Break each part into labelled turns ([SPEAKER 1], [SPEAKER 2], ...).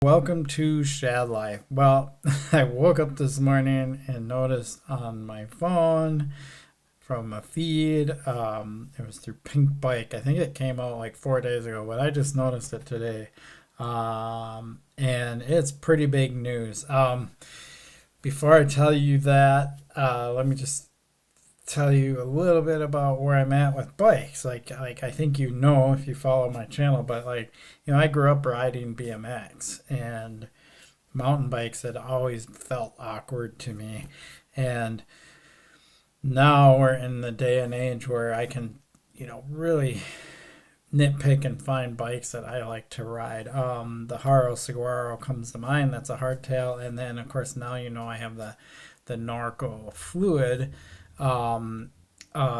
[SPEAKER 1] Welcome to Shad Life. Well, I woke up this morning and noticed on my phone from a feed, it was through Pink Bike. I think it came out like 4 days ago, but I just noticed it today. And it's pretty big news. Before I tell you that, let me just tell you a little bit about where I'm at with bikes. Like I think you know if you follow my channel, but I grew up riding BMX and mountain bikes had always felt awkward to me. And now we're in the day and age where I can, really nitpick and find bikes that I like to ride. The Haro Saguaro comes to mind. That's a hardtail, and then of course now I have the Norco Fluid,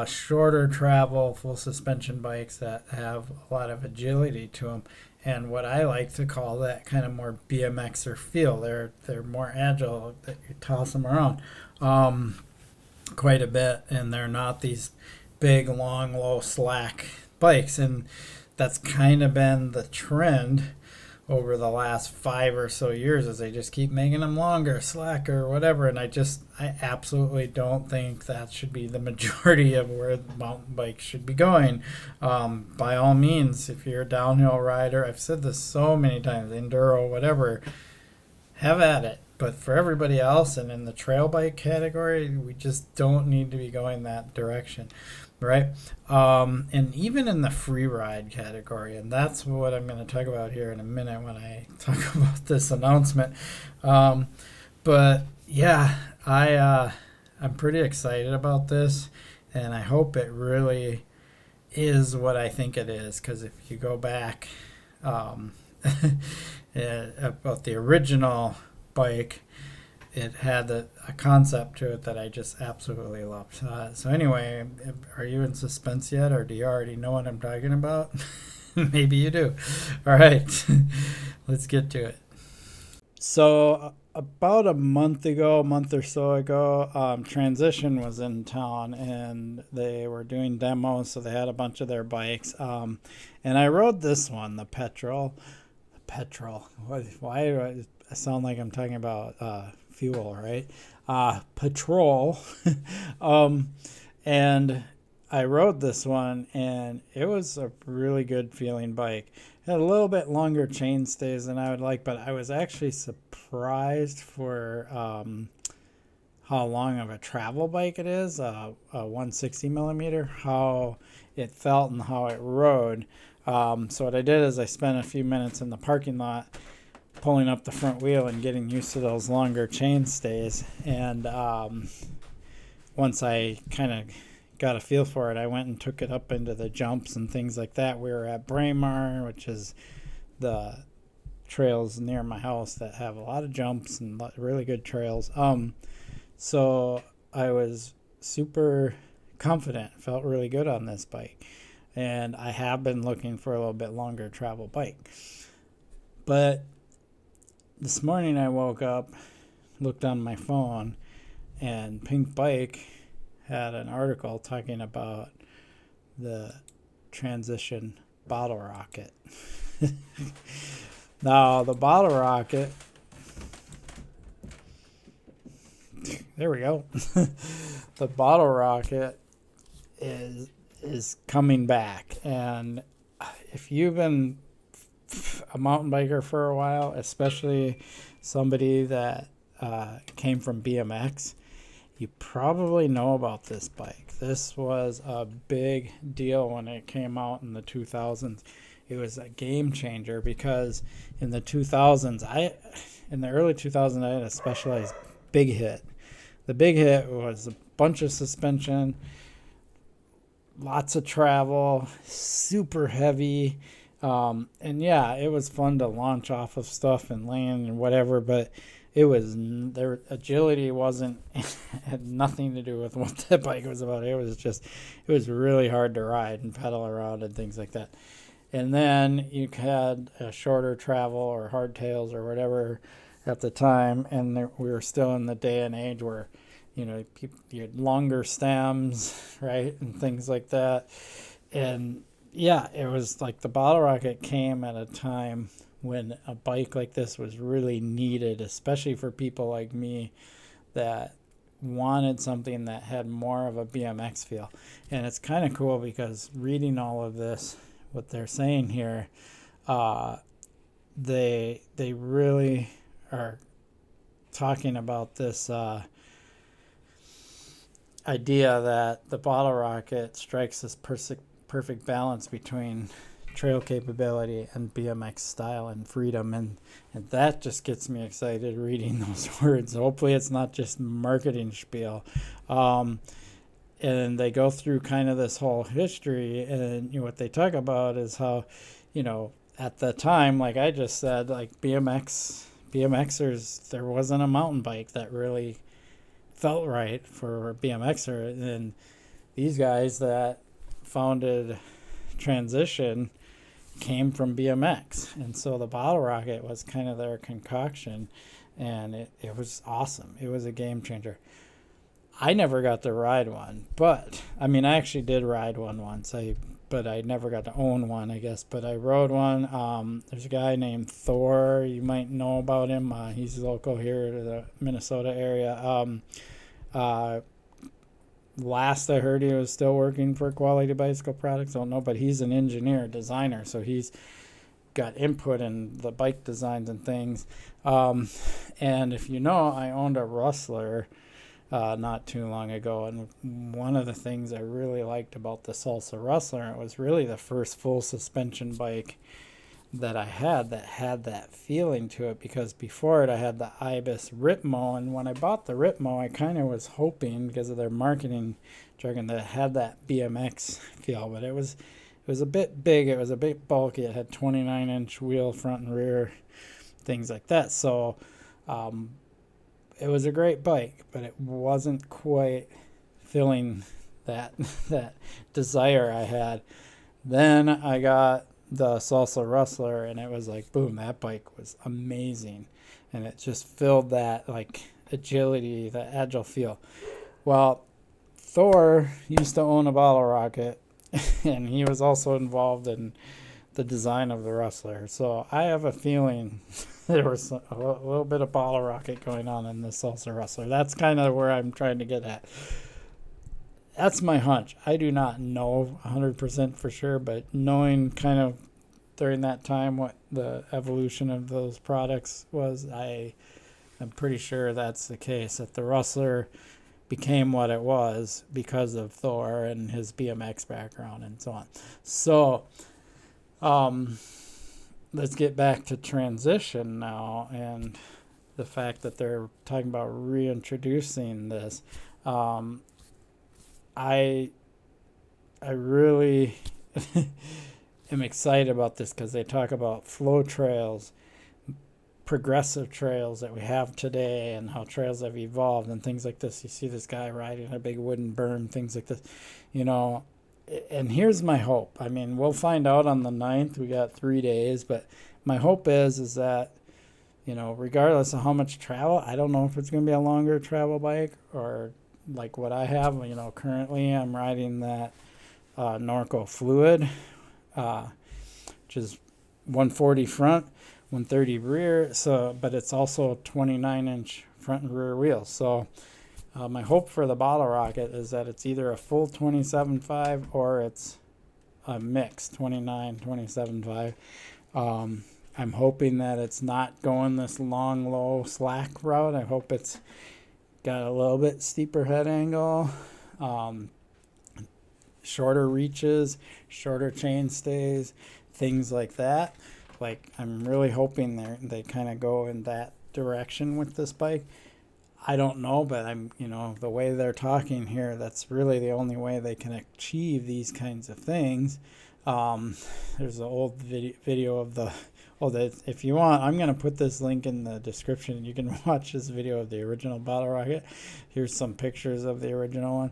[SPEAKER 1] shorter travel, full suspension bikes that have a lot of agility to them, and what I like to call that kind of more BMXer feel. They're more agile. That you toss them around quite a bit, and they're not these big, long, low, slack bikes. And that's kind of been the trend over the last 5 or so years, as they just keep making them longer, slacker, whatever. And I absolutely don't think that should be the majority of where the mountain bikes should be going. By all means, if you're a downhill rider, I've said this so many times, enduro, whatever, have at it. But for everybody else and in the trail bike category, we just don't need to be going that direction, right? And even in the free ride category, and that's what I'm going to talk about here in a minute when I talk about this announcement. But yeah, I'm pretty excited about this, and I hope it really is what I think it is. Because if you go back about the original bike, it had a concept to it that I just absolutely loved. So anyway, are you in suspense yet, or do you already know what I'm talking about? Maybe you do. All right, let's get to it. So about a month or so ago, Transition was in town, and they were doing demos, so they had a bunch of their bikes. And I rode this one, the Petrol. Why do I sound like I'm talking about fuel, right? Patrol. And I rode this one, and it was a really good feeling bike. It had a little bit longer chain stays than I would like, but I was actually surprised for how long of a travel bike it is, a 160 millimeter, how it felt and how it rode. So what I did is I spent a few minutes in the parking lot pulling up the front wheel and getting used to those longer chain stays. And once I kind of got a feel for it, I went and took it up into the jumps and things like that. We were at Braemar, which is the trails near my house that have a lot of jumps and really good trails. So I was super confident, felt really good on this bike. And I have been looking for a little bit longer travel bike. But this morning I woke up, looked on my phone, and Pink Bike had an article talking about the Transition Bottlerocket. Now, the Bottlerocket, there we go. The Bottlerocket is coming back, and if you've been a mountain biker for a while, especially somebody that came from BMX, you probably know about this bike. This was a big deal when it came out in the 2000s. It was a game changer because in the 2000s, in the early 2000s, I had a Specialized Big Hit. The Big Hit was a bunch of suspension, lots of travel, super heavy. And yeah, it was fun to launch off of stuff and land and whatever, but their agility had nothing to do with what that bike was about. It was really hard to ride and pedal around and things like that. And then you had a shorter travel or hardtails or whatever at the time, and we were still in the day and age where you had longer stems, right, and things like that. And yeah, it was like the Bottlerocket came at a time when a bike like this was really needed, especially for people like me that wanted something that had more of a BMX feel. And it's kind of cool because reading all of this, what they're saying here, they really are talking about this idea that the Bottlerocket strikes this perfect balance between trail capability and BMX style and freedom, and that just gets me excited reading those words. Hopefully it's not just marketing spiel. And they go through kind of this whole history, and what they talk about is how, at the time, like I just said, like BMXers, there wasn't a mountain bike that really felt right for a BMXer, and these guys that founded Transition came from BMX, and so the Bottlerocket was kind of their concoction, and it was awesome. It was a game changer. I never got to ride one, but I actually did ride one once. But I never got to own one, I guess. But I rode one. There's a guy named Thor. You might know about him. He's local here to the Minnesota area. Last I heard, he was still working for Quality Bicycle Products. Don't know, but he's an engineer, designer, so he's got input in the bike designs and things. And if you know, I owned a Rustler not too long ago, and one of the things I really liked about the Salsa Rustler, it was really the first full suspension bike that I had that feeling to it, because before it I had the Ibis Ritmo, and when I bought the Ritmo I kind of was hoping, because of their marketing jargon, that it had that BMX feel, but it was a bit big, it was a bit bulky, it had 29-inch wheel front and rear, things like that. So it was a great bike, but it wasn't quite filling that desire I had. Then I got the Salsa Rustler, and it was like, boom, that bike was amazing, and it just filled that like agility, that agile feel. Well, Thor used to own a Bottlerocket, and he was also involved in the design of the Rustler, so I have a feeling there was a little bit of Bottlerocket going on in the Salsa Rustler. That's kind of where I'm trying to get at. That's my hunch. I do not know 100% for sure, but knowing kind of during that time what the evolution of those products was, I'm pretty sure that's the case, that the Rustler became what it was because of Thor and his BMX background and so on. So let's get back to Transition now, and the fact that they're talking about reintroducing this. I really am excited about this, because they talk about flow trails, progressive trails that we have today, and how trails have evolved and things like this. You see this guy riding a big wooden berm, things like this, and here's my hope. We'll find out on the 9th. We got 3 days, but my hope is that, regardless of how much travel, I don't know if it's going to be a longer travel bike or like what I have. Currently I'm riding that Norco Fluid, which is 140 front, 130 rear. So, but it's also 29-inch front and rear wheels. So my hope for the Bottlerocket is that it's either a full 27.5 or it's a mix 29, 27.5. I'm hoping that it's not going this long, low, slack route. I hope it's got a little bit steeper head angle, shorter reaches, shorter chain stays, things like that. Like, I'm really hoping they kind of go in that direction with this bike. I don't know, but the way they're talking here, that's really the only way they can achieve these kinds of things. There's an old video of if you want, I'm going to put this link in the description. You can watch this video of the original Bottlerocket. Here's some pictures of the original one.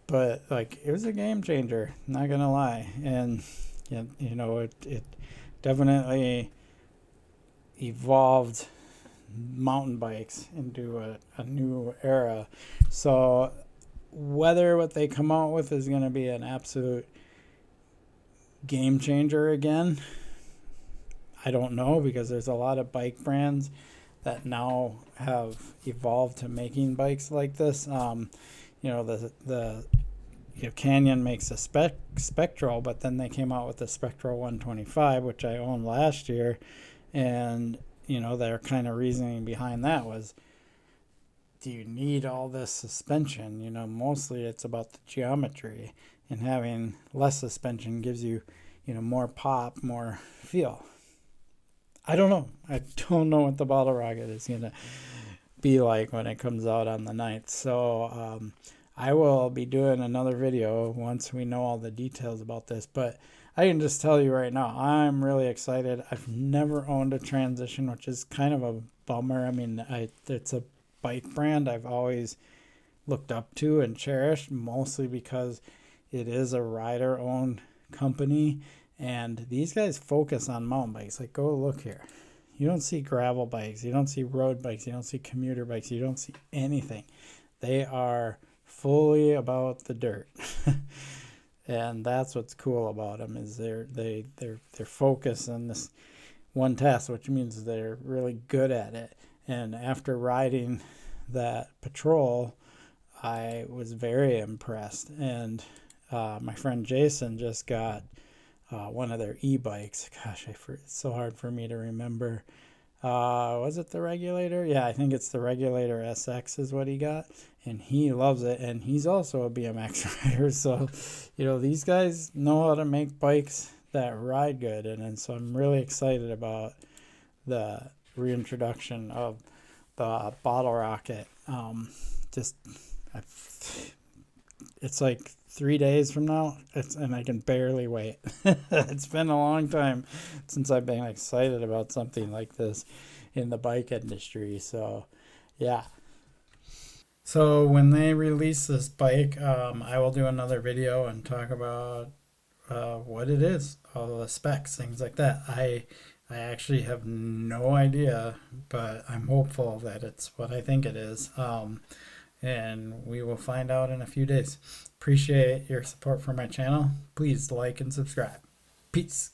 [SPEAKER 1] But, it was a game changer, not going to lie. And, it definitely evolved mountain bikes into a new era. So whether what they come out with is going to be an absolute game changer again, I don't know, because there's a lot of bike brands that now have evolved to making bikes like this. The Canyon makes a Spectral, but then they came out with the Spectral 125, which I owned last year, and their kind of reasoning behind that was, do you need all this suspension? Mostly it's about the geometry, and having less suspension gives you, more pop, more feel. I don't know. I don't know what the Bottlerocket is going to be like when it comes out on the 9th. So I will be doing another video once we know all the details about this. But I can just tell you right now, I'm really excited. I've never owned a Transition, which is kind of a bummer. I mean, it's a bike brand I've always looked up to and cherished, mostly because it is a rider-owned company. And these guys focus on mountain bikes. Like, go look here. You don't see gravel bikes. You don't see road bikes. You don't see commuter bikes. You don't see anything. They are fully about the dirt. And that's what's cool about them, is they're focused on this one task, which means they're really good at it. And after riding that Patrol, I was very impressed. And my friend Jason just got one of their e-bikes. Gosh, it's so hard for me to remember. Was it the Regulator? Yeah, I think it's the Regulator SX is what he got, and he loves it. And he's also a BMX rider, so these guys know how to make bikes that ride good. And so I'm really excited about the reintroduction of the Bottlerocket. It's like 3 days from now, and I can barely wait. It's been a long time since I've been excited about something like this in the bike industry. So, yeah. So when they release this bike, I will do another video and talk about what it is, all the specs, things like that. I actually have no idea, but I'm hopeful that it's what I think it is. And we will find out in a few days. Appreciate your support for my channel. Please like and subscribe. Peace.